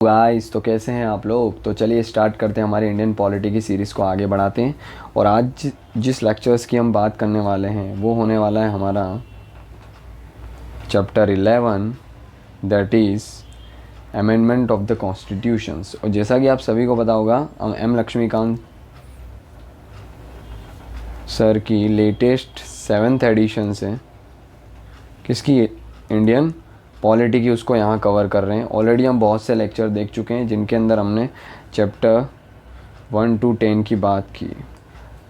Guys, तो कैसे हैं आप लोग। तो चलिए स्टार्ट करते हैं, हमारे इंडियन पॉलिटी की सीरीज़ को आगे बढ़ाते हैं। और आज जिस लेक्चर्स की हम बात करने वाले हैं वो होने वाला है हमारा chapter 11, that is amendment of the constitutions. और जैसा कि आप सभी को पता होगा, एम लक्ष्मीकांत सर की लेटेस्ट 7th एडिशन से किसकी, इंडियन पॉलिटी की, उसको यहाँ कवर कर रहे हैं। ऑलरेडी हम बहुत से लेक्चर देख चुके हैं जिनके अंदर हमने चैप्टर 1 to 10 की बात की।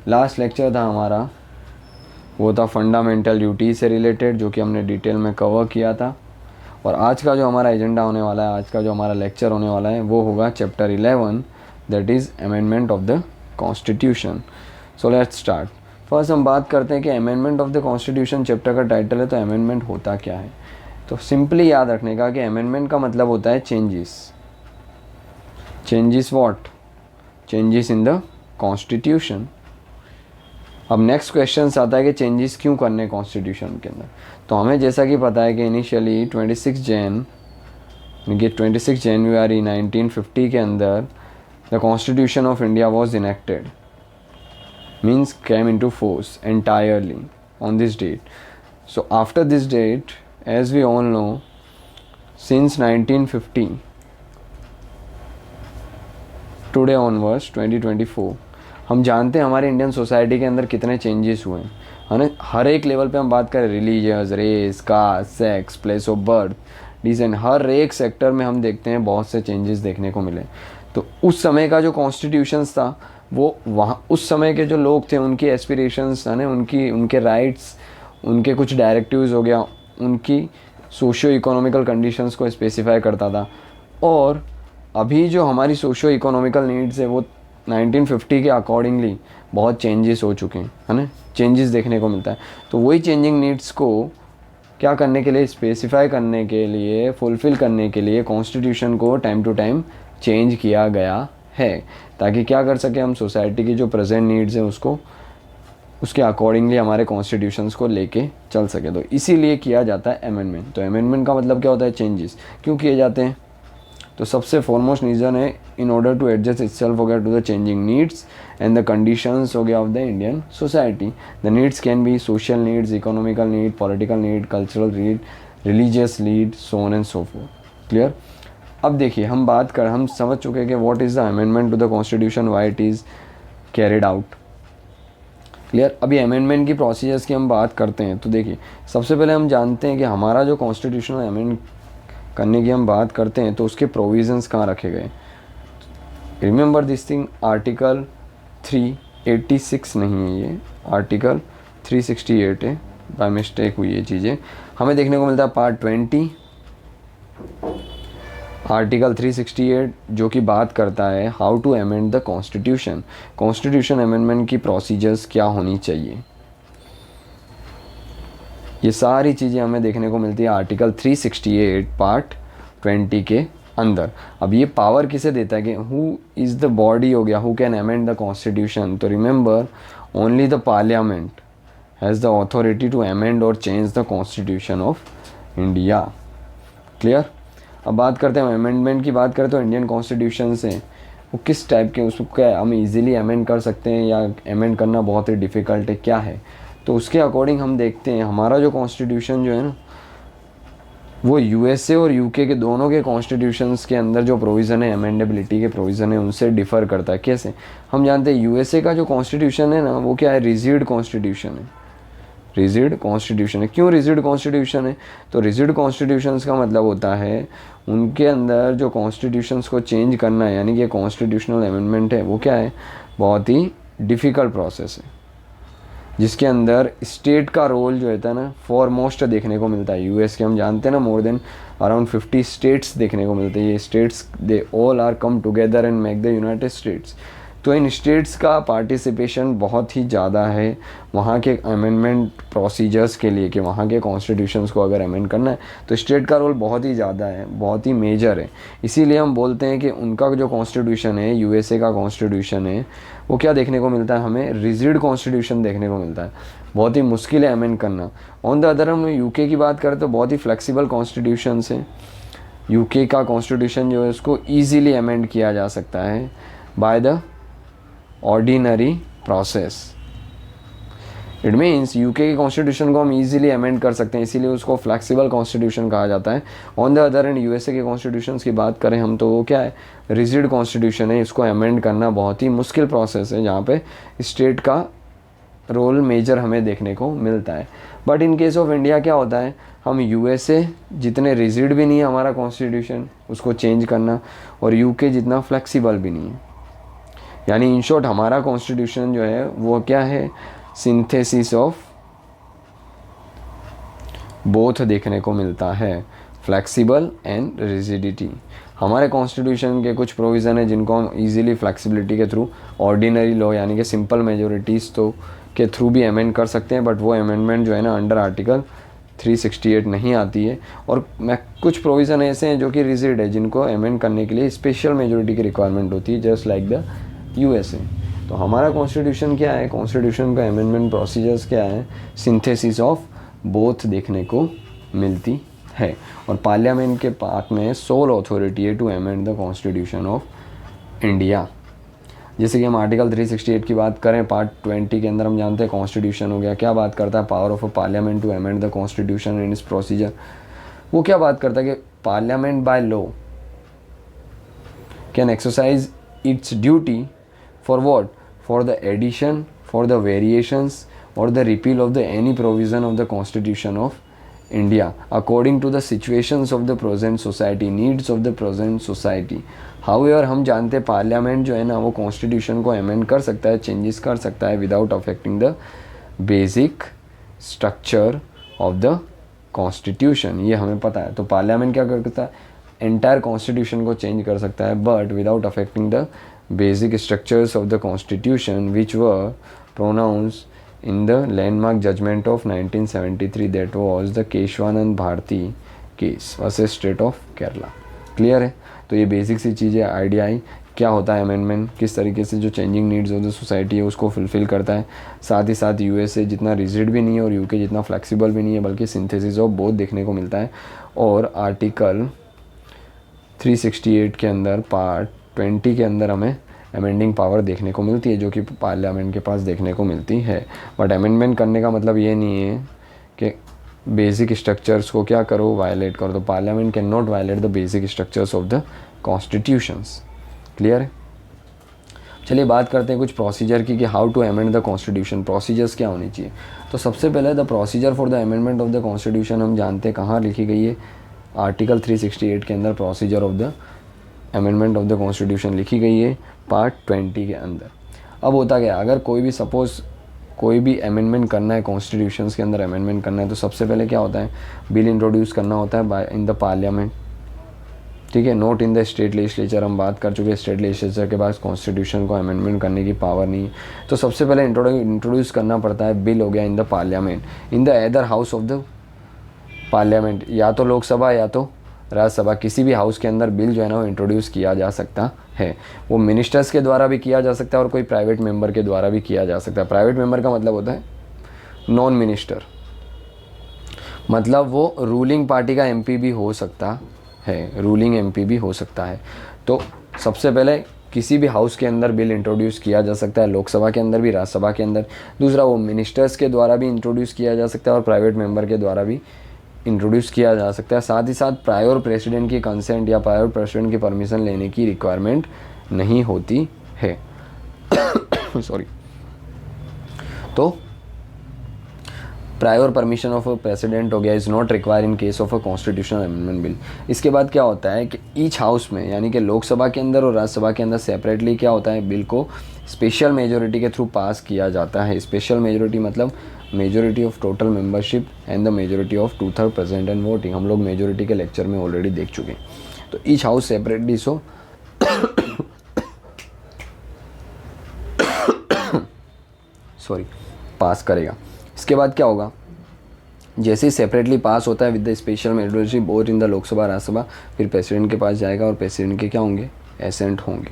लास्ट लेक्चर था हमारा, वो था फंडामेंटल ड्यूटी से रिलेटेड, जो कि हमने डिटेल में कवर किया था। और आज का जो हमारा एजेंडा होने वाला है, आज का जो हमारा लेक्चर होने वाला है, वो होगा chapter 11, that is amendment of the constitution. So let's start. First हम बात करते हैं कि amendment of the constitution chapter का टाइटल है, तो अमेंडमेंट होता क्या है। तो सिंपली याद रखने का कि अमेंडमेंट का मतलब होता है changes. Changes what? Changes in the constitution. अब नेक्स्ट क्वेश्चन आता है कि चेंजेस क्यों करने कॉन्स्टिट्यूशन के अंदर। तो हमें जैसा कि पता है कि इनिशियली 26 जनवरी 1950 के अंदर the constitution of India was enacted, means came into force entirely on this date. So after this date, as we all know, since 1950 today onwards 2024, हम जानते हैं हमारे इंडियन सोसाइटी के अंदर कितने चेंजेस हुए हैं, है ना। हर एक लेवल पे हम बात करें, religious, race, caste, sex, place of birth, descent, हर एक सेक्टर में हम देखते हैं बहुत से चेंजेस देखने को मिले। तो उस समय का जो कॉन्स्टिट्यूशंस था, वो वहाँ उस समय के जो लोग थे उनकी एस्पिरेशंस, है ना, उनके राइट्स, उनके कुछ डायरेक्टिव्स हो गया, उनकी सोशियो इकोनॉमिकल कंडीशंस को स्पेसिफाई करता था। और अभी जो हमारी सोशियो इकोनॉमिकल नीड्स है वो 1950 के अकॉर्डिंगली बहुत चेंजेस हो चुके हैं, है ना, चेंजेस देखने को मिलता है। तो वही चेंजिंग नीड्स को क्या करने के लिए, स्पेसिफाई करने के लिए, फुलफ़िल करने के लिए कॉन्स्टिट्यूशन को टाइम टू टाइम चेंज किया गया है, ताकि क्या कर सके हम, सोसाइटी की जो प्रेजेंट नीड्स हैं उसको, उसके अकॉर्डिंगली हमारे कॉन्स्टिट्यूशंस को लेके चल सके। तो इसीलिए किया जाता है अमेंडमेंट। तो अमेंडमेंट का मतलब क्या होता है, चेंजेस क्यों किए जाते हैं। तो सबसे फॉरमोस्ट रीज़न है in order to adjust itself हो गया to the changing needs and the conditions हो गया of the Indian society. The needs can be social needs, economical need, political need, cultural need, religious need, so on and so forth. Clear. अब देखिए, हम समझ चुके हैं कि what is the amendment to the constitution, why it is carried out. Clear. अभी amendment की procedures की हम बात करते हैं। तो देखिए, सबसे पहले हम जानते हैं कि हमारा जो कॉन्स्टिट्यूशनल अमेंड करने की हम बात करते हैं तो उसके प्रोविजंस कहाँ रखे गए। रिमेंबर दिस थिंग, आर्टिकल 386 नहीं है, ये आर्टिकल 368 है, बाय मिस्टेक हुई ये चीज़ें। हमें देखने को मिलता है पार्ट 20, आर्टिकल 368, जो कि बात करता है how to amend the constitution. Constitution amendment की प्रोसीजर्स क्या होनी चाहिए, ये सारी चीज़ें हमें देखने को मिलती है आर्टिकल 368 पार्ट 20 के अंदर। अब ये पावर किसे देता है कि हु इज़ द बॉडी हो गया who can amend the constitution. तो remember, only the parliament has the authority to amend और change the constitution of India. Clear. अब बात करते हैं अमेंडमेंट की। बात करें तो इंडियन कॉन्स्टिट्यूशन से वो किस टाइप के, उसको क्या हम इजीली अमेंड कर सकते हैं या अमेंड करना बहुत ही डिफ़िकल्ट है, क्या है। तो उसके अकॉर्डिंग हम देखते हैं हमारा जो कॉन्स्टिट्यूशन जो है ना, वो यूएसए और यूके के दोनों के कॉन्स्टिट्यूशंस के अंदर जो प्रोविज़न है, अमेंडेबिलिटी के प्रोविज़न है, उनसे डिफ़र करता है। कैसे? हम जानते हैं यूएसए का जो कॉन्स्टिट्यूशन है ना, वो क्या है, रिजिड कॉन्स्टिट्यूशन है। रिजिड कॉन्स्टिट्यूशन है। क्यों रिजिड कॉन्स्टिट्यूशन है? तो रिजिड कॉन्स्टिट्यूशंस का मतलब होता है उनके अंदर जो कॉन्स्टिट्यूशंस को चेंज करना है, यानी कि कॉन्स्टिट्यूशनल अमेंडमेंट है, वो क्या है, बहुत ही डिफ़िकल्ट प्रोसेस है, जिसके अंदर स्टेट का रोल जो होता है ना, फॉरमोस्ट देखने को मिलता है। यूएस के हम जानते हैं ना, मोर देन अराउंड 50 स्टेट्स देखने को मिलते हैं। ये states they all are come together and make the United States. तो इन स्टेट्स का पार्टिसिपेशन बहुत ही ज़्यादा है वहाँ के अमेंडमेंट प्रोसीजर्स के लिए, कि वहाँ के कॉन्स्टिट्यूशंस को अगर अमेंड करना है तो स्टेट का रोल बहुत ही ज़्यादा है, बहुत ही मेजर है। इसीलिए हम बोलते हैं कि उनका जो कॉन्स्टिट्यूशन है, यूएसए का कॉन्स्टिट्यूशन है, वो क्या देखने को मिलता है, हमें रिजिड कॉन्स्टिट्यूशन देखने को मिलता है, बहुत ही मुश्किल है अमेंड करना। ऑन द अदर हम यूके की बात करें तो बहुत ही फ्लेक्सिबल कॉन्स्टिट्यूशंस हैं, यूके का कॉन्स्टिट्यूशन जो है उसको ईजीली अमेंड किया जा सकता है by the ordinary process. It means UK के कॉन्स्टिट्यूशन को हम इजीली अमेंड कर सकते हैं, इसीलिए उसको फ्लेक्सिबल कॉन्स्टिट्यूशन कहा जाता है। On the other and USA के कॉन्स्टिट्यूशन की बात करें हम तो वो क्या है, रिजिड कॉन्स्टिट्यूशन है। इसको अमेंड करना बहुत ही मुश्किल प्रोसेस है, जहाँ पे स्टेट का रोल मेजर हमें देखने को मिलता है। But in case of India क्या होता है, हम यूएसए जितने रिजिड भी नहीं है हमारा कॉन्स्टिट्यूशन उसको चेंज करना, और यूके जितना फ्लेक्सिबल भी नहीं है। यानी इन शॉर्ट हमारा कॉन्स्टिट्यूशन जो है वो क्या है, सिंथेसिस ऑफ बोथ देखने को मिलता है, फ्लेक्सिबल एंड रिजिडिटी। हमारे कॉन्स्टिट्यूशन के कुछ प्रोविज़न है जिनको हम इजीली फ्लेक्सिबिलिटी के थ्रू, ऑर्डिनरी लॉ यानी कि सिंपल मेजोरिटीज़ तो के थ्रू भी अमेंड कर सकते हैं, बट वो अमेंडमेंट जो है ना अंडर आर्टिकल 368 नहीं आती है। और मैं कुछ प्रोविज़न ऐसे हैं जो कि रिजिड है, जिनको अमेंड करने के लिए स्पेशल मेजोरिटी की रिक्वायरमेंट होती है, जस्ट लाइक द यूएसए। तो हमारा कॉन्स्टिट्यूशन क्या है, कॉन्स्टिट्यूशन का अमेंडमेंट प्रोसीजर्स क्या है, सिंथेसिस ऑफ बोथ देखने को मिलती है। और पार्लियामेंट के पार्ट में सोल अथॉरिटी है to amend the constitution of India. जैसे कि हम आर्टिकल 368 की बात करें, पार्ट 20 के अंदर हम जानते हैं कॉन्स्टिट्यूशन हो गया, क्या बात करता है, power of a parliament to amend the constitution in इस प्रोसीजर। वो क्या बात करता है कि parliament by law can exercise its duty for what, for the addition, for the variations or the repeal of the any provision of the constitution of India according to the situations of the present society, needs of the present society. However हम जानते हैं parliament जो है ना वो constitution को amend कर सकता है, चेंजेस कर सकता है without affecting the basic structure of the constitution, ये हमें पता है। तो पार्लियामेंट क्या कर सकता है, एंटायर कॉन्स्टिट्यूशन को चेंज कर सकता है, but without affecting the basic structures of the constitution which were pronounced in the landmark judgment of 1973, that was the Kesavananda Bharati case versus state of Kerala. Clear है? तो ये बेसिक सी चीज़ें आइडिया आई क्या होता है अमेंडमेंट, किस तरीके से जो changing needs of the society है उसको फुलफ़िल करता है। साथ ही साथ यूएसए जितना रिजिड भी नहीं है और यूके जितना फ्लेक्सिबल भी नहीं है, बल्कि सिंथेसिस ऑफ बोथ देखने को मिलता है। और आर्टिकल 368 के अंदर पार्ट 20 के अंदर हमें अमेंडिंग पावर देखने को मिलती है, जो कि पार्लियामेंट के पास देखने को मिलती है। बट अमेंडमेंट करने का मतलब ये नहीं है कि बेसिक स्ट्रक्चर्स को क्या करो, वायलेट करो। तो parliament can not violate the basic structures of the constitutions. Clear है? चलिए बात करते हैं कुछ प्रोसीजर की कि how to amend the constitution, procedures क्या होनी चाहिए। तो सबसे पहले the procedure for the amendment of the constitution हम जानते हैं कहाँ लिखी गई है, आर्टिकल 368 के अंदर procedure of the amendment of the constitution लिखी गई है पार्ट 20 के अंदर। अब होता क्या, अगर कोई भी सपोज़ कोई भी अमेंडमेंट करना है, कॉन्स्टिट्यूशंस के अंदर अमेंडमेंट करना है, तो सबसे पहले क्या होता है, बिल इंट्रोड्यूस करना होता है बाय इन द पार्लियामेंट। ठीक है, note in the state legislature, हम बात कर चुके हैं स्टेट लेजिस्लेचर के पास कॉन्स्टिट्यूशन को अमेंडमेंट करने की पावर नहीं है। तो सबसे पहले इंट्रोड्यूस करना पड़ता है, बिल हो गया in the parliament in the other house of the parliament, या तो लोकसभा या तो राज्यसभा, किसी भी हाउस के अंदर बिल जो है ना वो इंट्रोड्यूस किया जा सकता है। वो मिनिस्टर्स के द्वारा भी किया जा सकता है और कोई प्राइवेट मेंबर के द्वारा भी किया जा सकता है। प्राइवेट मेंबर का मतलब होता है नॉन मिनिस्टर, मतलब वो रूलिंग पार्टी का एमपी भी हो सकता है, रूलिंग एमपी भी हो सकता है। तो सबसे पहले किसी भी हाउस के अंदर बिल इंट्रोड्यूस किया जा सकता है, लोकसभा के अंदर भी, राज्यसभा के अंदर। दूसरा, वो मिनिस्टर्स के द्वारा भी इंट्रोड्यूस किया जा सकता है और प्राइवेट मेंबर के द्वारा भी इंट्रोड्यूस किया जा सकता है। साथ ही साथ प्रायर प्रेसिडेंट की कंसेंट या प्रायर प्रेसिडेंट की परमिशन लेने की रिक्वायरमेंट नहीं होती है। सॉरी। तो prior permission of a president हो गया, is not require in case of a constitutional amendment bill. इसके बाद क्या होता है कि ईच हाउस में, यानी कि लोकसभा के अंदर और राज्यसभा के अंदर सेपरेटली क्या होता है, बिल को स्पेशल मेजोरिटी के थ्रू पास किया जाता है। स्पेशल मेजोरिटी मतलब majority of total membership and the majority of 2/3 present and voting. हम लोग मेजोरिटी के लेक्चर में ऑलरेडी देख चुके हैं। तो each house separately so sorry pass करेगा। इसके बाद क्या होगा, जैसे ही सेपरेटली पास होता है with the special majority both in the Lok Sabha Rajya Sabha, फिर प्रेसिडेंट के पास जाएगा और प्रेसिडेंट के क्या होंगे, एसेंट होंगे।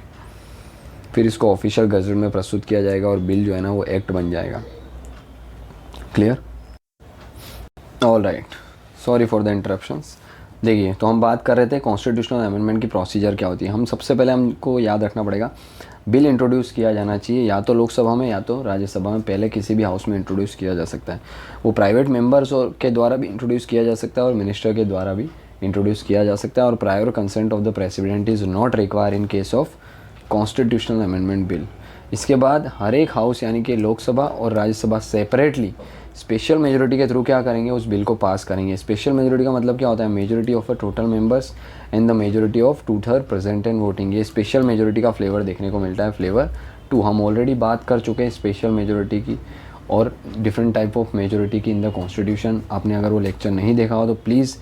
फिर इसको ऑफिशियल गजट में प्रस्तुत किया जाएगा और बिल जो है ना वो एक्ट बन जाएगा। Clear? All right, sorry for the interruptions. देखिए, तो हम बात कर रहे थे कॉन्स्टिट्यूशनल अमेंडमेंट की प्रोसीजर क्या होती है। हम सबसे पहले हमको याद रखना पड़ेगा, बिल इंट्रोड्यूस किया जाना चाहिए या तो लोकसभा में या तो राज्यसभा में, पहले किसी भी हाउस में इंट्रोड्यूस किया जा सकता है। वो प्राइवेट मेंबर्स और के द्वारा भी इंट्रोड्यूस किया जा सकता है और मिनिस्टर के द्वारा भी इंट्रोड्यूस किया जा सकता है। और prior consent of the president is not require in case of constitutional amendment bill. इसके बाद हर एक हाउस यानी कि लोकसभा और राज्यसभा सेपरेटली स्पेशल मेजोरिटी के थ्रू क्या करेंगे, उस बिल को पास करेंगे। स्पेशल मेजोरिटी का मतलब क्या होता है, majority of a total members and the majority of 2/3 present and voting. ये स्पेशल मेजोरिटी का फ्लेवर देखने को मिलता है, फ्लेवर 2। हम ऑलरेडी बात कर चुके हैं स्पेशल मेजोरिटी की और डिफरेंट टाइप ऑफ मेजोरिटी की इन द कॉन्स्टिट्यूशन। आपने अगर वो लेक्चर नहीं देखा हो तो प्लीज़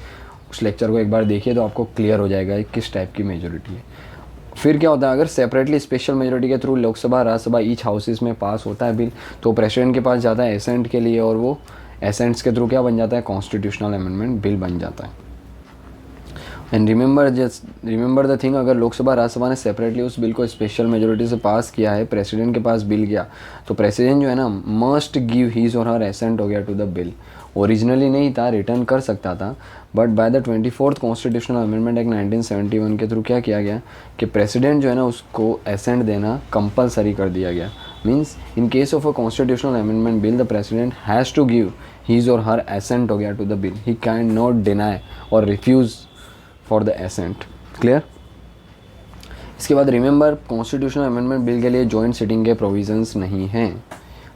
उस लेक्चर को एक बार देखिए, तो आपको क्लियर हो जाएगा किस टाइप की मेजोरिटी है। फिर क्या होता है, अगर सेपरेटली स्पेशल मेजोरिटी के through Lok Sabha Rajya Sabha each houses में पास होता है बिल, तो प्रेसिडेंट के पास जाता है एसेंट के लिए और वो एसेंट्स के थ्रू क्या बन जाता है, कॉन्स्टिट्यूशनल अमेंडमेंट बिल बन जाता है। एंड रिमेंबर द थिंग, अगर लोकसभा राज्यसभा ने सेपरेटली उस बिल को स्पेशल मेजोरिटी से पास किया है, प्रेसिडेंट के पास बिल गया, तो प्रेसिडेंट जो है ना मस्ट गिव हीज और हर एसेंट हो गया टू द बिल। ओरिजिनली नहीं था, रिटर्न कर सकता था, but by the 24th constitutional amendment act 1971 के थ्रू क्या किया गया कि प्रेसिडेंट जो है ना उसको एसेंट देना कंपलसरी कर दिया गया। Means in case of a constitutional amendment bill the president has to give his और हर एसेंट हो गया to the bill. He can not deny और refuse for the assent. Clear. इसके बाद रिमेंबर, कॉन्स्टिट्यूशनल अमेंडमेंट बिल के लिए joint sitting के provisions नहीं हैं।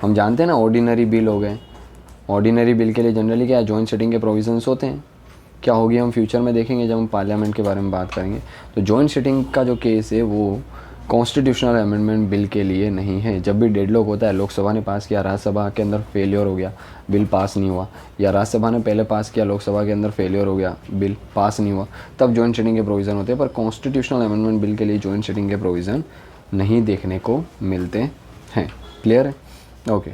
हम जानते हैं ना, ऑर्डिनरी बिल हो गए, ऑर्डिनरी बिल के लिए जनरली क्या जॉइंट सिटिंग के प्रोविजंस होते हैं। क्या होगी हम फ्यूचर में देखेंगे जब हम पार्लियामेंट के बारे में बात करेंगे। तो जॉइंट सिटिंग का जो केस है वो कॉन्स्टिट्यूशनल अमेंडमेंट बिल के लिए नहीं है। जब भी डेडलॉक होता है, लोकसभा ने पास किया, राज्यसभा के अंदर फेलियर हो गया, बिल पास नहीं हुआ, या राज्यसभा ने पहले पास किया, लोकसभा के अंदर फेलियर हो गया, बिल पास नहीं हुआ, तब जॉइंट सिटिंग के प्रोविज़न होते हैं। पर कॉन्स्टिट्यूशनल अमेंडमेंट बिल के लिए जॉइंट सिटिंग के प्रोविज़न नहीं देखने को मिलते हैं। क्लियर है? ओके।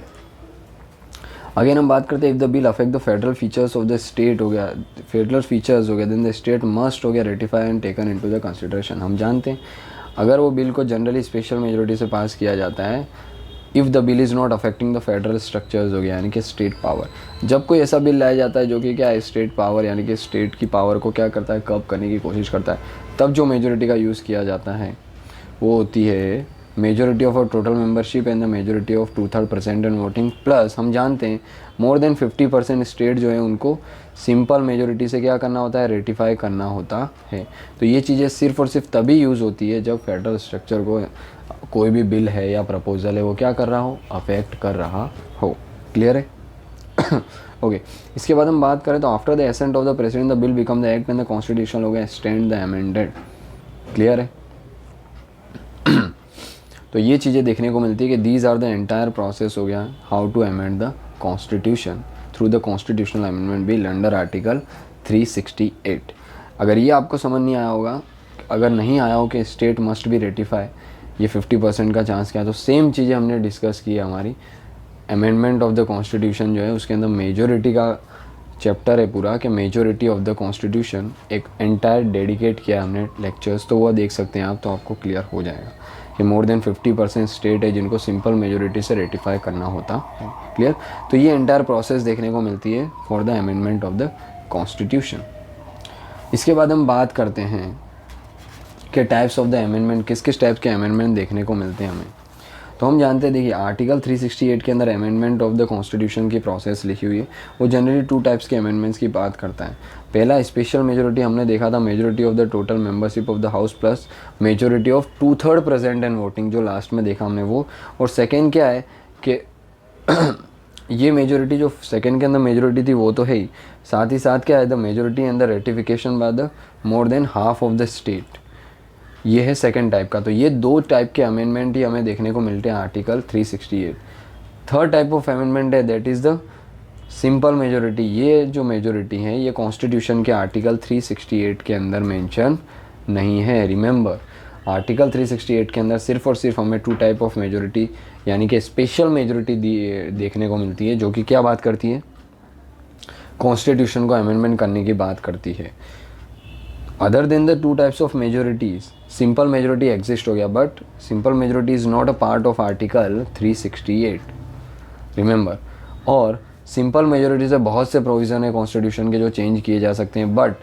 अगेन हम बात करते हैं, if the bill affect the federal features of the state हो गया, फेडरल फीचर्स हो गया, देन द स्टेट मस्ट हो गया ratify and taken into the consideration. हम जानते हैं अगर वो बिल को जनरली स्पेशल मेजोरिटी से पास किया जाता है, if the bill is not affecting the federal structures हो गया यानी कि स्टेट पावर। जब कोई ऐसा बिल लाया जाता है जो कि क्या है, स्टेट पावर यानी कि स्टेट की पावर को क्या करता है, कर्ब करने की कोशिश करता है, तब जो मेजोरिटी का यूज़ किया जाता है वो होती है majority of a total membership and the majority of 2/3 present and voting. Plus हम जानते हैं मोर देन 50% स्टेट जो है उनको सिंपल मेजोरिटी से क्या करना होता है, रेटिफाई करना होता है। तो ये चीज़ें सिर्फ और सिर्फ तभी यूज़ होती है जब फेडरल स्ट्रक्चर को कोई भी बिल है या प्रपोजल है वो क्या कर रहा हो, अफेक्ट कर रहा हो। क्लियर है? ओके। इसके बाद हम बात करें तो after the ascent of the president the bill become the act and the constitution हो गया स्टैंड द अमेंडेड। क्लियर है? तो ये चीज़ें देखने को मिलती है कि these are the entire process हो गया how to amend the constitution through the constitutional amendment bill under article 368। अगर ये आपको समझ नहीं आया होगा, अगर नहीं आया हो कि स्टेट मस्ट बी रेटिफाई, ये 50% का चांस क्या है, तो सेम चीज़ें हमने डिस्कस की है हमारी अमेंडमेंट ऑफ द कॉन्स्टिट्यूशन जो है उसके अंदर मेजोरिटी का चैप्टर है पूरा कि मेजोरिटी ऑफ द कॉन्स्टिट्यूशन, एक एंटायर डेडिकेट किया हमने लेक्चर्स, तो वह देख सकते हैं आप, तो आपको क्लियर हो जाएगा कि मोर देन 50% स्टेट है जिनको सिंपल मेजोरिटी से रेटिफाई करना होता है। क्लियर? तो ये एंटायर प्रोसेस देखने को मिलती है for the amendment of the constitution. इसके बाद हम बात करते हैं कि टाइप्स ऑफ द अमेंडमेंट, किस किस टाइप के अमेंडमेंट देखने को मिलते हैं हमें। तो हम जानते हैं, देखिए आर्टिकल 368 के अंदर अमेंडमेंट ऑफ द कॉन्स्टिट्यूशन की प्रोसेस लिखी हुई है। वो जनरली 2 टाइप्स के अमेंडमेंट्स की बात करता है। पहला स्पेशल मेजोरिटी हमने देखा था, majority of the total membership of the house plus majority of 2/3 present and voting, जो लास्ट में देखा हमने वो। और सेकेंड क्या है कि ये मेजोरिटी जो सेकेंड के अंदर मेजोरिटी थी वो तो है ही, साथ ही साथ क्या है, the majority and the ratification by the more than half of the state, ये है सेकंड टाइप का। तो ये 2 टाइप के अमेंडमेंट ही हमें देखने को मिलते हैं article 368। Third type of amendment है that is the simple majority. ये जो मेजोरिटी है ये कॉन्स्टिट्यूशन के आर्टिकल 368 के अंदर मेंशन नहीं है। रिमेंबर, आर्टिकल 368 के अंदर सिर्फ और सिर्फ हमें 2 टाइप ऑफ मेजोरिटी यानी कि स्पेशल मेजोरिटी देखने को मिलती है, जो कि क्या बात करती है, कॉन्स्टिट्यूशन को अमेंडमेंट करने की बात करती है। Other than the 2 types of majorities, simple majority exist हो गया, but simple majority is not a part of article 368। Remember, और सिंपल मेजोरिटी से बहुत से प्रोविज़न है कॉन्स्टिट्यूशन के जो चेंज किए जा सकते हैं, बट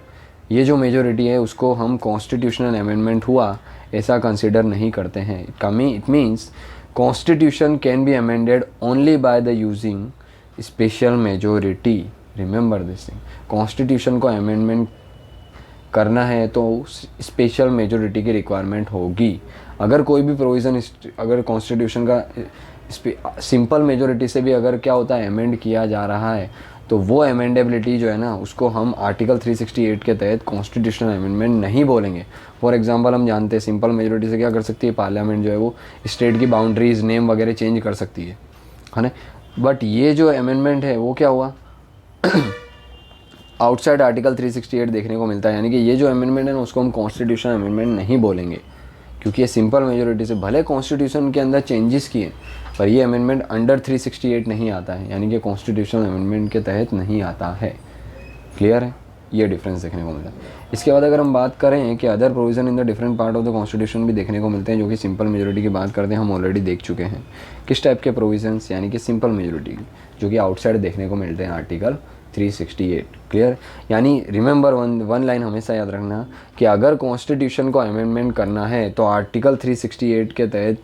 ये जो मेजोरिटी है उसको हम कॉन्स्टिट्यूशनल अमेंडमेंट हुआ ऐसा कंसिडर नहीं करते हैं। It means constitution can be amended only by the using special majority. Remember this thing, constitution को अमेंडमेंट करना है तो स्पेशल मेजोरिटी की रिक्वायरमेंट होगी। अगर कोई भी प्रोविज़न अगर कॉन्स्टिट्यूशन का सिंपल मेजोरिटी से भी अगर क्या होता है अमेंड किया जा रहा है तो वो अमेंडेबिलिटी जो है ना उसको हम आर्टिकल 368 के तहत कॉन्स्टिट्यूशनल अमेंडमेंट नहीं बोलेंगे। फॉर एग्जांपल हम जानते हैं सिंपल मेजोरिटी से क्या कर सकती है पार्लियामेंट जो है वो स्टेट की बाउंड्रीज नेम वगैरह चेंज कर सकती है ना। बट ये जो अमेंडमेंट है वो क्या हुआ आउटसाइड आर्टिकल 368 देखने को मिलता है, यानी कि ये जो अमेंडमेंट है ना उसको हम कॉन्स्टिट्यूशनल अमेंडमेंट नहीं बोलेंगे क्योंकि ये सिंपल मेजोरिटी से भले कॉन्स्टिट्यूशन के अंदर चेंजेस किए पर ये अमेंडमेंट अंडर 368 नहीं आता है, यानी कि कॉन्स्टिट्यूशनल अमेंडमेंट के तहत नहीं आता है। क्लियर है, ये डिफरेंस देखने को मिलता है। इसके बाद अगर हम बात करें कि other provision in the different part of the constitution भी देखने को मिलते हैं जो कि सिंपल मेजोरिटी की बात करते हैं, हम ऑलरेडी देख चुके हैं। किस टाइप के प्रोविजंस, यानी कि सिंपल मेजोरिटी जो कि आउटसाइड देखने को मिलते हैं आर्टिकल 368। क्लियर, यानी रिमेंबर वन लाइन हमेशा याद रखना कि अगर कॉन्स्टिट्यूशन को अमेंडमेंट करना है तो आर्टिकल 368 के तहत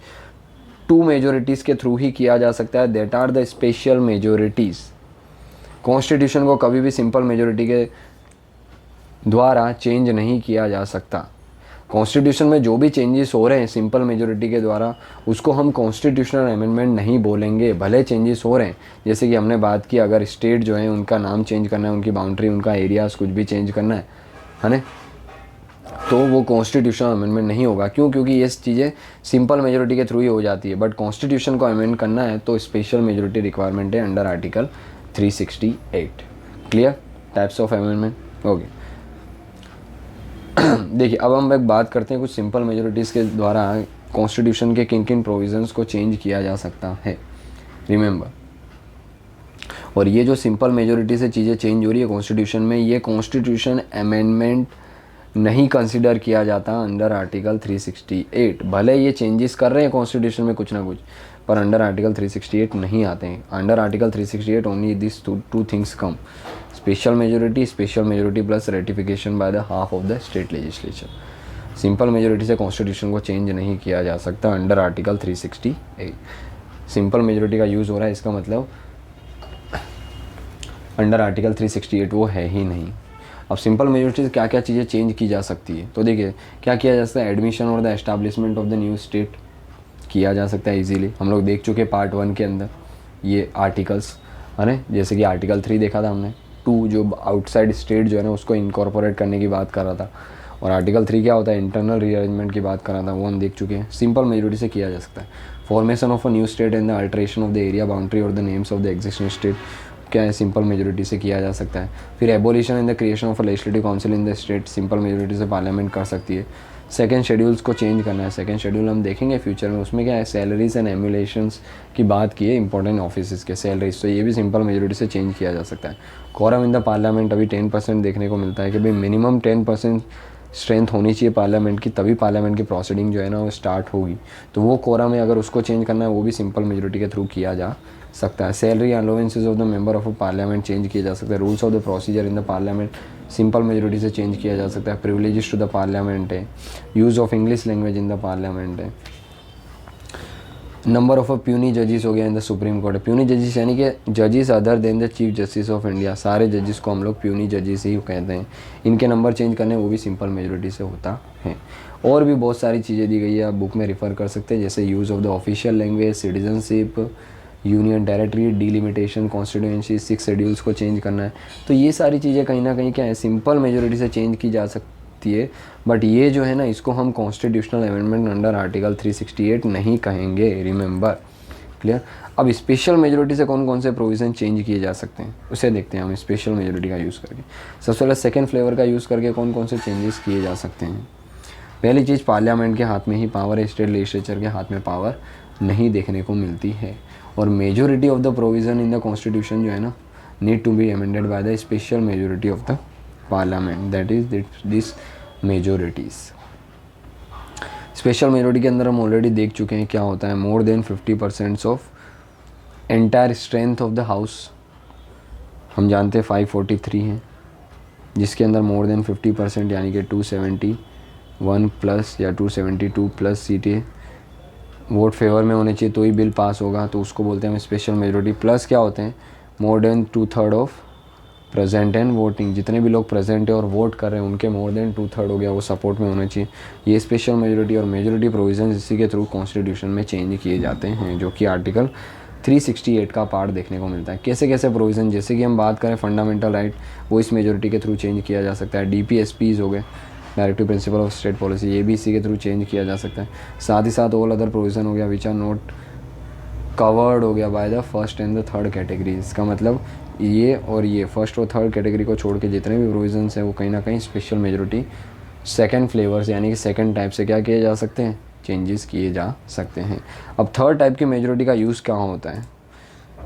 2 मेजोरिटीज़ के थ्रू ही किया जा सकता है, that are the special majorities. Constitution को कभी भी सिंपल मेजोरिटी के द्वारा चेंज नहीं किया जा सकता। कॉन्स्टिट्यूशन में जो भी चेंजेस हो रहे हैं सिंपल मेजोरिटी के द्वारा उसको हम कॉन्स्टिट्यूशनल अमेंडमेंट नहीं बोलेंगे, भले चेंजेस हो रहे हैं। जैसे कि हमने बात की अगर स्टेट जो है उनका नाम चेंज करना है, उनकी बाउंड्री, उनका एरियाज़ कुछ भी चेंज करना है ना, तो वो कॉन्स्टिट्यूशनल अमेंडमेंट नहीं होगा। क्यों? क्योंकि ये चीज़ें सिंपल मेजोरिटी के थ्रू ही हो जाती है। बट कॉन्स्टिट्यूशन को अमेंड करना है तो स्पेशल मेजोरिटी रिक्वायरमेंट है under article 368। Clear, types of amendment. Okay, देखिए अब हम एक बात करते हैं कुछ सिंपल मेजोरिटीज़ के द्वारा कॉन्स्टिट्यूशन के किन किन प्रोविजंस को चेंज किया जा सकता है। रिमेंबर, और ये जो सिंपल मेजोरिटी से चीज़ें चेंज हो रही है कॉन्स्टिट्यूशन में, ये कॉन्स्टिट्यूशन अमेंडमेंट नहीं कंसिडर किया जाता अंडर आर्टिकल 368। भले ये चेंजेस कर रहे हैं कॉन्स्टिट्यूशन में कुछ ना कुछ, पर अंडर आर्टिकल 368 नहीं आते हैं। Under article 368 only this two things come, special majority plus ratification by the half of the state legislature. Simple majority से कॉन्स्टिट्यूशन को चेंज नहीं किया जा सकता अंडर आर्टिकल 368। सिंपल मेजोरिटी का यूज़ हो रहा है, इसका मतलब अंडर आर्टिकल 368 वो है ही नहीं। अब सिंपल मेजोरिटी से क्या क्या चीज़ें चेंज की जा सकती है, तो देखिए क्या किया जा सकता है, एडमिशन और the establishment of the new state किया जा सकता है इजीली। हम लोग देख चुके पार्ट 1 के अंदर ये आर्टिकल्स है ना, जैसे कि आर्टिकल 3 देखा था हमने, 2 जो आउटसाइड स्टेट जो है ना उसको इनकॉर्पोरेट करने की बात कर रहा था, और आर्टिकल 3 क्या होता है इंटरनल रीअरेंजमेंट की बात कर रहा था, वो हम देख चुके हैं। सिंपल मेजोरिटी से किया जा सकता है। Formation of a new state and the alteration of the area boundary और the names of the existing state क्या है, सिंपल मेजोरिटी से किया जा सकता है। फिर abolition in the creation of a legislative council in the state, simple majority से पार्लियामेंट कर सकती है। सेकंड शेड्यूल्स को चेंज करना है, सेकंड शेड्यूल हम देखेंगे फ्यूचर में, उसमें क्या है सैलरीज एंड एम्यूलेशंस की बात की है, इंपॉर्टेंट ऑफिस के सैलरीज, तो ये भी सिंपल मेजोरिटी से चेंज किया जा सकता है। कोरम इन द पार्लियामेंट अभी 10% देखने को मिलता है कि भाई मिनिमम 10% स्ट्रेंथ होनी चाहिए पार्लियामेंट की, तभी पार्लियामेंट की प्रोसीडिंग जो है ना वो स्टार्ट होगी। तो वो कोरम है, अगर उसको चेंज करना है वो भी सिंपल मेजोरिटी के थ्रू किया जा सकता है। Salary allowances of the member of a parliament change किया जा सकता है। Rules of the procedure in the parliament simple majority से चेंज किया जा सकता है। प्रिविलेजेस टू द पार्लियामेंट है, use of English language in the parliament है। नंबर ऑफ प्यूनी जजेस हो गया in the supreme court. Puny जजेस यानी कि जजेस other than the chief justice of India, सारे जजेस को हम लोग प्यूनी जजेस ही कहते हैं। इनके नंबर चेंज करने वो भी सिंपल मेजोरिटी से होता है। और भी बहुत सारी चीज़ें दी गई है, आप बुक में रिफ़र कर सकते हैं, जैसे use of the official language, citizenship, union territory, delimitation, constituency, 6 schedules को चेंज करना है। तो ये सारी चीज़ें कहीं ना कहीं क्या है सिंपल मेजोरिटी से चेंज की जा सकती है। बट ये जो है ना इसको हम कॉन्स्टिट्यूशनल अमेंडमेंट अंडर आर्टिकल 368 नहीं कहेंगे, रिमेंबर। क्लियर। अब स्पेशल मेजोरिटी से कौन कौन से प्रोविज़न चेंज किए जा सकते हैं उसे देखते हैं हम स्पेशल मेजोरिटी का यूज़ करके। सबसे पहले सेकेंड फ्लेवर का यूज़ करके कौन कौन से चेंजेस किए जा सकते हैं। पहली चीज़, पार्लियामेंट के हाथ में ही पावर है, स्टेट लेजिस्लेचर के हाथ में पावर नहीं देखने को मिलती है। और majority of the provision in the constitution जो है ना need to be amended by the special majority of the parliament, that is this majorities. Special majority के अंदर हम ऑलरेडी देख चुके हैं क्या होता है, more than 50% of entire strength of the house, हम जानते हैं 543 हैं, जिसके अंदर मोर देन 50% यानी कि 271 प्लस या 272 प्लस सीटें वोट फेवर में होने चाहिए तो ही बिल पास होगा, तो उसको बोलते हैं हम स्पेशल मेजोरिटी। प्लस क्या होते हैं, more than 2/3 of present and voting, जितने भी लोग प्रेजेंट है और वोट कर रहे हैं उनके मोर देन 2/3 हो गया वो सपोर्ट में होना चाहिए। ये स्पेशल मेजोरिटी और मेजोरिटी प्रोविजन इसी के थ्रू कॉन्स्टिट्यूशन में चेंज किए जाते हैं, जो कि आर्टिकल 368 का पार्ट देखने को मिलता है। कैसे कैसे प्रोविज़न, जैसे कि हम बात करें फंडामेंटल राइट, वो इस मेजोरिटी के थ्रू चेंज किया जा सकता है। DPSPs हो गए, directive principle of state policy, ये भी इसी के थ्रू चेंज किया जा सकता है। साथ ही साथ ऑल अदर प्रोविज़न हो गया विच आर नॉट कवर्ड हो गया by the first and the third category. इसका मतलब ये और ये फर्स्ट और थर्ड कैटेगरी को छोड़ के जितने भी प्रोविजंस हैं वो कहीं ना कहीं स्पेशल मेजोरिटी सेकंड फ्लेवर्स यानी कि सेकंड टाइप से क्या किए जा सकते हैं, चेंजेस किए जा सकते हैं। अब थर्ड टाइप की मेजोरिटी का यूज़ क्या होता है,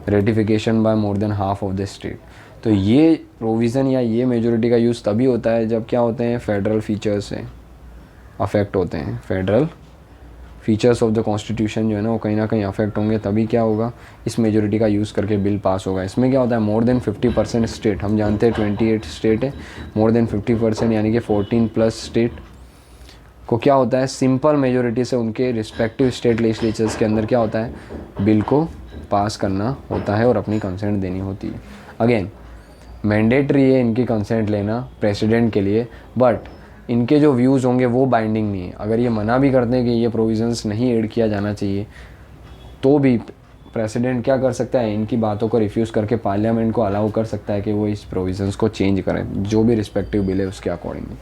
ratification by more than half of the state. तो ये प्रोविज़न या ये मेजोरिटी का यूज़ तभी होता है जब क्या होते हैं, फेडरल फीचर्स से अफेक्ट होते हैं, federal features of the constitution जो है ना वो कहीं ना कहीं अफेक्ट होंगे, तभी क्या होगा, इस मेजोरिटी का यूज़ करके बिल पास होगा। इसमें क्या होता है, मोर देन 50% स्टेट, हम जानते हैं 28 स्टेट है, मोर देन 50% यानी कि 14 प्लस स्टेट को क्या होता है, सिंपल मेजोरिटी से उनके रिस्पेक्टिव स्टेट लेजिस्लेचर्स के अंदर क्या होता है, बिल को पास करना होता है और अपनी कंसेंट देनी होती है। अगेन मैंडेटरी है इनकी कंसेंट लेना प्रेसिडेंट के लिए, बट इनके जो व्यूज़ होंगे वो बाइंडिंग नहीं है। अगर ये मना भी करते हैं कि ये प्रोविज़न्स नहीं ऐड किया जाना चाहिए, तो भी प्रेसिडेंट क्या कर सकता है, इनकी बातों को रिफ्यूज़ करके पार्लियामेंट को अलाउ कर सकता है कि वो इस प्रोविज़न्स को चेंज करें, जो भी रिस्पेक्टिव बिल है उसके अकॉर्डिंगली।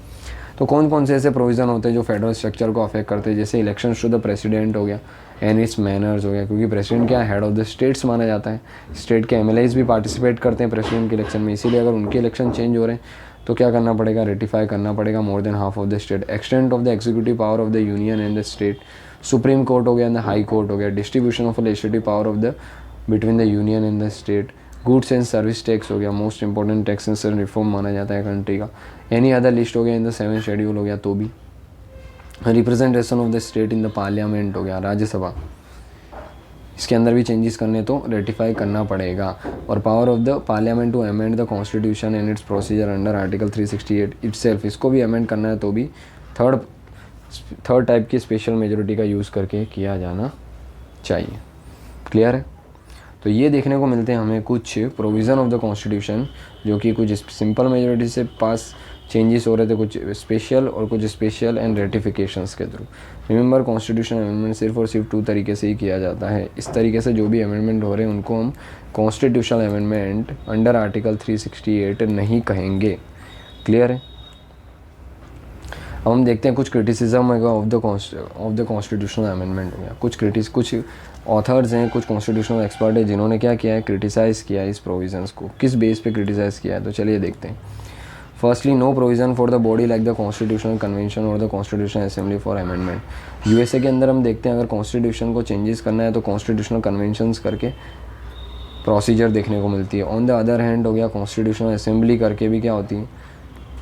तो कौन कौन से ऐसे प्रोविज़न होते हैं जो फेडरल स्ट्रक्चर को अफेक्ट करते हैं, जैसे इलेक्शन टू द प्रेसिडेंट हो गया एंड इट्स मैनर्स हो गया, क्योंकि प्रेसिडेंट क्या है, हेड ऑफ द स्टेट्स माना जाता है। स्टेट के MLAs भी पार्टिसिपेट करते हैं प्रेसिडेंट के इलेक्शन में, इसीलिए अगर उनके इलेक्शन चेंज हो रहे हैं तो क्या करना पड़ेगा, रेटिफाई करना पड़ेगा मोर than half of the state. Extent of the executive power of the union and the state, supreme court हो गया एंड द हाई कोर्ट हो गया। Distribution of legislative power of the between the union and the state. Goods and service tax हो गया, most important taxes and reform माना जाता है country का। एनी अदर लिस्ट हो गया इन द 7th शेड्यूल हो गया, तो भी representation of the state in the parliament हो गया, राज्यसभा, इसके अंदर भी चेंजेस करने तो रेटिफाई करना पड़ेगा। और power of the parliament to amend the constitution and its procedure under article 368 itself, इसको भी अमेंड करना है तो भी थर्ड टाइप की स्पेशल मेजोरिटी का यूज़ करके किया जाना चाहिए। क्लियर है? तो ये देखने को मिलते हैं हमें कुछ प्रोविज़न ऑफ द कॉन्स्टिट्यूशन जो कि कुछ सिंपल मेजोरिटी से पास चेंजेस हो रहे थे, कुछ स्पेशल और कुछ स्पेशल एंड रेटिफिकेशंस के थ्रू। रिमेंबर कॉन्स्टिट्यूशन अमेंडमेंट सिर्फ और सिर्फ 2 तरीके से ही किया जाता है। इस तरीके से जो भी अमेंडमेंट हो रहे हैं उनको हम कॉन्स्टिट्यूशनल अमेंडमेंट अंडर आर्टिकल 368 नहीं कहेंगे। क्लियर है? अब हम देखते हैं कुछ criticism of the constitutional amendment हो गया। कुछ ऑथर्स हैं, कुछ कॉन्स्टिट्यूशनल एक्सपर्ट है जिन्होंने क्या किया है, क्रिटिसाइज़ किया है इस प्रोविजंस को। किस बेस पे क्रिटिसाइज़ किया है, तो चलिए देखते हैं। Firstly, no provision for the body like the constitutional convention और the constitutional assembly for amendment. USA के अंदर हम देखते हैं अगर कॉन्स्टिट्यूशन को चेंजेस करना है तो कॉन्स्टिट्यूशनल कन्वेंशंस करके प्रोसीजर देखने को मिलती है। ऑन द अदर हैंड हो गया कॉन्स्टिट्यूशनल असेंबली करके भी क्या होती है,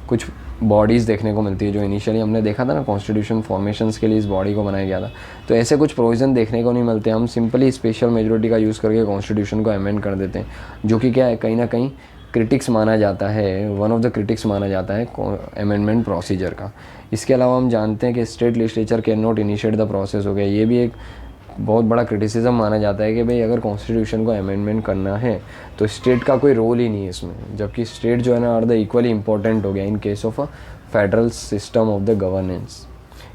कुछ बॉडीज़ देखने को मिलती है, जो इनिशियली हमने देखा था ना कॉन्स्टिट्यूशन फॉर्मेशंस के लिए इस बॉडी को बनाया गया था। तो ऐसे कुछ प्रोविज़न देखने को नहीं मिलते, हम सिंपली स्पेशल मेजोरिटी का यूज़ करके कॉन्स्टिट्यूशन को अमेंड कर देते हैं, जो कि क्या है, कहीं ना कहीं क्रिटिक्स माना जाता है, वन ऑफ द क्रिटिक्स माना जाता है अमेंडमेंट प्रोसीजर का। इसके अलावा हम जानते हैं कि state legislature can not initiate the process हो गया, ये भी एक बहुत बड़ा क्रिटिसिज्म माना जाता है कि भाई अगर कॉन्स्टिट्यूशन को अमेंडमेंट करना है तो स्टेट का कोई रोल ही नहीं है इसमें, जबकि स्टेट जो है ना आर द इक्वली इंपॉर्टेंट हो गया इन case of a federal system of the governance.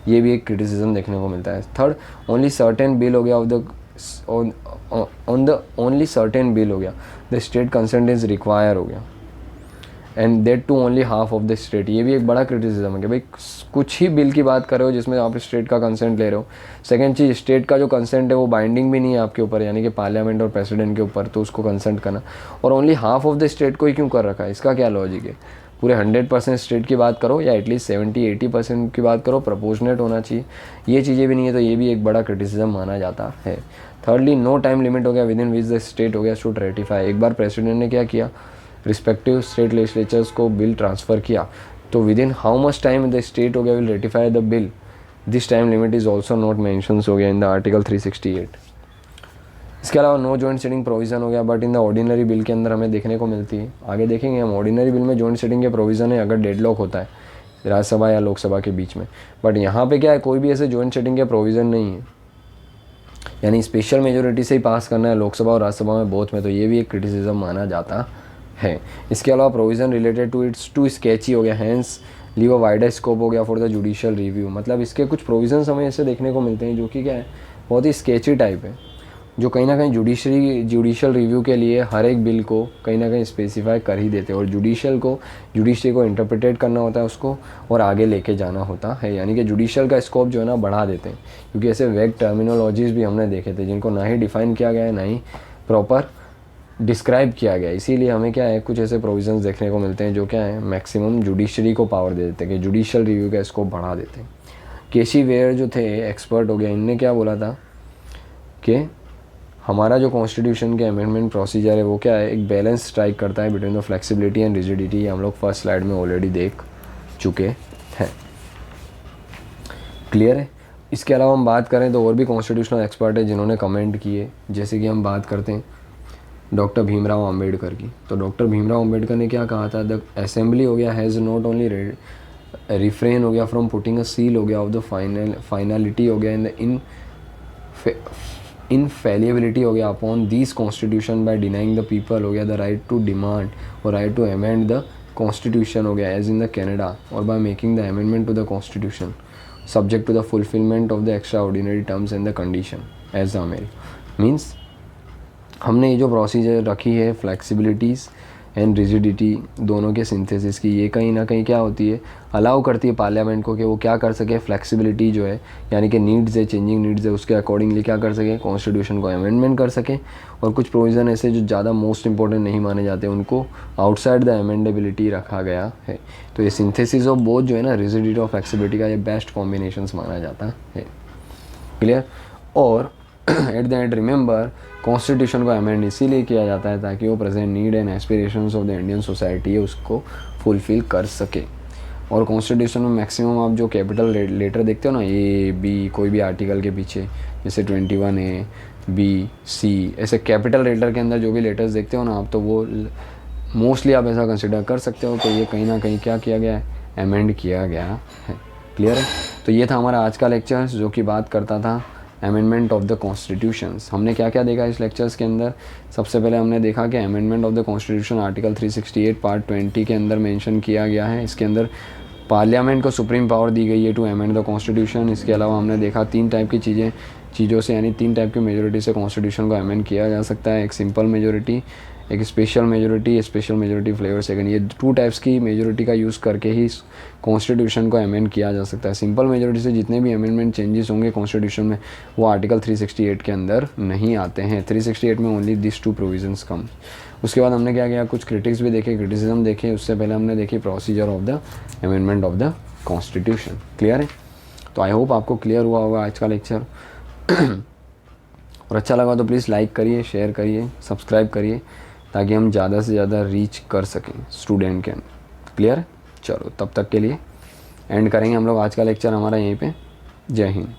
ये भी एक क्रिटिसिज्म देखने को मिलता है। थर्ड, ओनली सर्टेन बिल हो गया of the on the only certain bill हो गया the state consent is require हो गया and that too only half of the state. ये भी एक बड़ा क्रिटिसिज्म है कि भाई कुछ ही बिल की बात कर रहे हो जिसमें आप स्टेट का कंसेंट ले रहे हो। सेकंड चीज़, स्टेट का जो कंसेंट है वो बाइंडिंग भी नहीं है आपके ऊपर, यानी कि पार्लियामेंट और प्रेसिडेंट के ऊपर, तो उसको कंसेंट करना, और only half of the state को ही क्यों कर रखा है, इसका क्या लॉजिक है। पूरे 100% स्टेट की बात करो या एटलीस्ट 70-80% की बात करो, प्रपोर्शनेट होना चाहिए, ये चीज़ें भी नहीं है, तो ये भी एक बड़ा क्रिटिसिज्म माना जाता है। थर्डली, नो टाइम लिमिट हो गया with in which the state हो गया शुड रेटिफाई। एक बार प्रेसिडेंट ने क्या किया, रिस्पेक्टिव स्टेट लेजिस्लेचर्स को बिल ट्रांसफ़र किया, तो within how much time the state हो गया will ratify the bill, this time limit is also not mentions हो गया इन द आर्टिकल 368। इसके अलावा नो जॉइंट सेटिंग प्रोविज़न हो गया, but in the ordinary bill के अंदर हमें देखने को मिलती है। आगे देखेंगे हम ऑर्डिनरी बिल में जॉइंट सेटिंग के प्रोविज़न है अगर डेडलॉक होता है राज्यसभा या लोकसभा के बीच में, बट यहाँ पे क्या है, कोई भी ऐसे जॉइंट सेटिंग के प्रोविज़न नहीं है, यानी स्पेशल मेजोरिटी से ही पास करना है लोकसभा और राज्यसभा में बोथ में, तो ये भी एक क्रिटिसिज्म माना जाता है। इसके अलावा provision related to it's too sketchy हो गया, hence leave a wider scope हो गया फॉर द जुडिशियल रिव्यू, मतलब इसके कुछ प्रोविजंस हमें ऐसे देखने को मिलते हैं जो कि क्या है, बहुत ही स्केची टाइप है, जो कहीं ना कहीं जुडिशियल रिव्यू के लिए हर एक बिल को कहीं ना कहीं स्पेसिफाई कर ही देते हैं, और जुडिशरी को इंटरप्रिटेट करना होता है उसको और आगे लेके जाना होता है, यानी कि जुडिशियल का स्कोप जो है ना बढ़ा देते हैं, क्योंकि ऐसे वेग टर्मिनोलॉजीज़ भी हमने देखे थे जिनको ना ही डिफाइन किया गया है ना ही प्रॉपर डिस्क्राइब किया गया, इसीलिए हमें क्या है कुछ ऐसे प्रोविजंस देखने को मिलते हैं जो क्या है मैक्सिमम जुडिशरी को पावर दे देते हैं कि जुडिशियल रिव्यू का स्कोप बढ़ा देते हैं। केसी वेयर जो थे एक्सपर्ट हो गया, इनने क्या बोला था कि हमारा जो कॉन्स्टिट्यूशन के अमेंडमेंट प्रोसीजर है वो क्या है, एक बैलेंस स्ट्राइक करता है between the flexibility and rigidity, हम लोग फर्स्ट स्लाइड में ऑलरेडी देख चुके हैं। क्लियर है। इसके अलावा हम बात करें तो और भी कॉन्स्टिट्यूशनल एक्सपर्ट है जिन्होंने कमेंट किए, जैसे कि हम बात करते हैं डॉक्टर भीमराव अंबेडकर की। तो डॉक्टर भीमराव अंबेडकर ने क्या कहा था, द असेंबली हो गया हैज़ नॉट ओनली रिफ्रेन हो गया फ्रॉम पुटिंग अ सील हो गया ऑफ द फाइनलिटी हो गया इन द इनफेलिबिलिटी हो गया upon this constitution by denying the people हो गया द राइट टू डिमांड और right to amend the constitution हो गया एज इन द कैनेडा, और by making the amendment to the constitution subject to the fulfilment of the extra ordinary terms and the condition as the America. Means हमने ये जो procedure रखी है फ्लेक्सिबिलिटीज़ and rigidity दोनों के सिंथेसिस की, ये कहीं ना कहीं क्या होती है, अलाउ करती है पार्लियामेंट को कि वो क्या कर सके, फ्लेक्सिबिलिटी जो है यानी कि नीड्स है, चेंजिंग नीड्स है, उसके अकॉर्डिंगली क्या कर सके, कॉन्स्टिट्यूशन को अमेंडमेंट कर सके, और कुछ प्रोविज़न ऐसे जो ज़्यादा मोस्ट इंपॉर्टेंट नहीं माने जाते उनको आउटसाइड द अमेंडेबिलिटी रखा गया है। तो ये सिंथेसिस ऑफ बोथ जो है ना, रिजिडिटी और फ्लेक्सिबिलिटी का ये बेस्ट कॉम्बिनेशन माना जाता है। क्लियर। और at the end remember, constitution को अमेंड इसीलिए किया जाता है ताकि वो present need and aspirations of the Indian society है उसको फुलफिल कर सके। और कॉन्स्टिट्यूशन में मैक्सिमम आप जो कैपिटल लेटर देखते हो ना, ए बी, कोई भी आर्टिकल के पीछे जैसे 21A B C, ऐसे कैपिटल लेटर के अंदर जो भी लेटर्स देखते हो ना आप, तो वो मोस्टली आप ऐसा कंसिडर कर सकते हो कि ये कहीं ना कहीं क्या किया गया है, अमेंड किया गया है। क्लियर है। तो ये था हमारा आज का लेक्चर जो कि बात करता था अमेंडमेंट ऑफ द कॉन्स्टिट्यूशंस। हमने क्या क्या देखा इस लेक्चर्स के अंदर, सबसे पहले हमने देखा कि amendment of the constitution article 368 part 20 के अंदर मेंशन किया गया है। इसके अंदर पार्लियामेंट को सुप्रीम पावर दी गई है टू अमेंड द कॉन्स्टिट्यूशन। इसके अलावा हमने देखा 3 टाइप की चीज़ों से यानी 3 टाइप की मेजोरिटी से कॉन्स्टिट्यूशन को अमेंड किया जा सकता है। एक सिंपल मेजोरिटी, एक स्पेशल मेजोरिटी फ्लेवर सेकंड, ये 2 टाइप्स की मेजोरिटी का यूज़ करके ही कॉन्स्टिट्यूशन को अमेंड किया जा सकता है। सिंपल मेजोरिटी से जितने भी अमेंडमेंट चेंजेस होंगे कॉन्स्टिट्यूशन में वो आर्टिकल 368 के अंदर नहीं आते हैं। 368 में ओनली दिस 2 प्रोविजंस कम। उसके बाद हमने क्या किया, कुछ क्रिटिक्स भी देखे, क्रिटिसिज्म देखे। उससे पहले हमने देखी procedure of the amendment of the constitution. Clear है। तो आई होप आपको क्लियर हुआ होगा आज का लेक्चर। और अच्छा लगा तो प्लीज़ लाइक करिए, शेयर करिए, सब्सक्राइब करिए ताकि हम ज़्यादा से ज़्यादा रीच कर सकें स्टूडेंट के अंदर। क्लियर है। चलो तब तक के लिए एंड करेंगे हम लोग आज का लेक्चर हमारा यहीं पे। जय हिंद।